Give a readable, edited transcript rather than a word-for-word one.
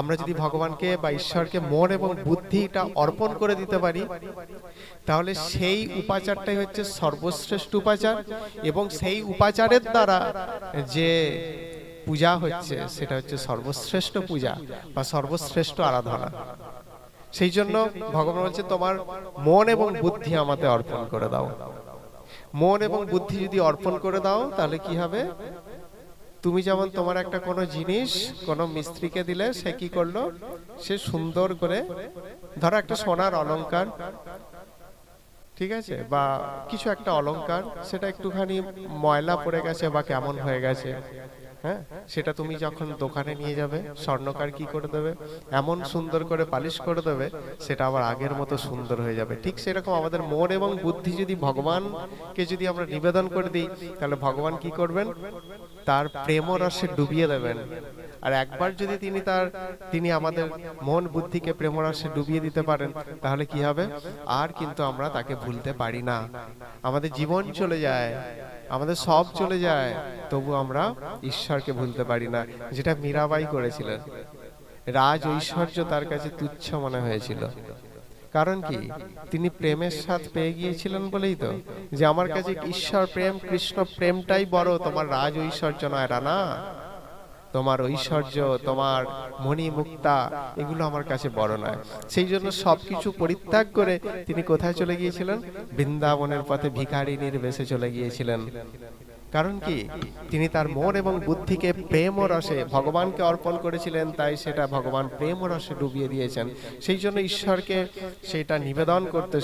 আমরা যদি ভগবানকে বা ঈশ্বরকে মন এবং বুদ্ধিটা অর্পণ করে দিতে পারি, তাহলে সেই উপাচারটাই হচ্ছে সর্বশ্রেষ্ঠ উপাচার, এবং সেই উপাচারের দ্বারা যে পূজা হচ্ছে সেটা হচ্ছে সর্বশ্রেষ্ঠ পূজা বা সর্বশ্রেষ্ঠ আরাধনা। সেই জন্য ভগবান বলছে তোমার মন এবং বুদ্ধি আমাকে অর্পণ করে দাও। মন এবং বুদ্ধি যদি অর্পণ করে দাও তাহলে কি হবে? তুমি যেমন তোমার একটা কোনো জিনিস কোনো মিস্ত্রিকে দিলে, সে কি করলো, সে সুন্দর করে, ধরো একটা সোনার অলংকার, ঠিক আছে, বা কিছু একটা অলংকার, সেটা একটুখানি ময়লা পড়ে গেছে বা কেমন হয়ে গেছে, হ্যাঁ, সেটা তুমি যখন দোকানে নিয়ে যাবে, স্বর্ণকার কি করে দেবে, এমন সুন্দর করে পালিশ করে দেবে, সেটা আবার আগের মতো সুন্দর হয়ে যাবে। ঠিক সেরকম আমাদের মন এবং বুদ্ধি যদি ভগবানকে যদি আমরা নিবেদন করে দিই, তাহলে ভগবান কি করবেন? তার প্রেম রসে ডুবিয়ে দেবেন। আর একবার যদি তিনি আমাদের মন বুদ্ধিকে প্রেম রসে ডুবিয়ে দিতে পারেন, তাহলে কি হবে? আর কিন্তু আমরা তাকে ভুলতে পারি না। আমাদের জীবন চলে যায়, আমাদের সব চলে যায়, তবু আমরা ঈশ্বরকে ভুলতে পারি না। যেটা মীরাবাই করেছিলেন, রাজ ঐশ্বর্য তার কাছে তুচ্ছ মনে হয়েছিল। কারণ কি? তিনি প্রেমের স্বাদ পেয়ে গিয়েছিলেন বলেই তো, যে আমার কাছে ঈশ্বর প্রেম, কৃষ্ণ প্রেমটাই বড়, তোমার রাজ ঐশ্বর্য নয় রানা, তোমার ঐশ্বর্য, তোমার মণি মুক্তা, এগুলো আমার কাছে বড় নয়। সেই জন্য সবকিছু পরিত্যাগ করে তিনি কোথায় চলে গিয়েছিলেন? বৃন্দাবনের পথে ভিখারিনীর বেশে চলে গিয়েছিলেন। কারণ কি? তিনি তার মন এবং বুদ্ধিকে প্রেম রসে ভগবানকে অর্পণ করেছিলেন, তাই সেটা ভগবান প্রেম রসে ডুবিয়ে দিয়েছেন। সেই জন্য ঈশ্বরকে সেটা নিবেদন করতে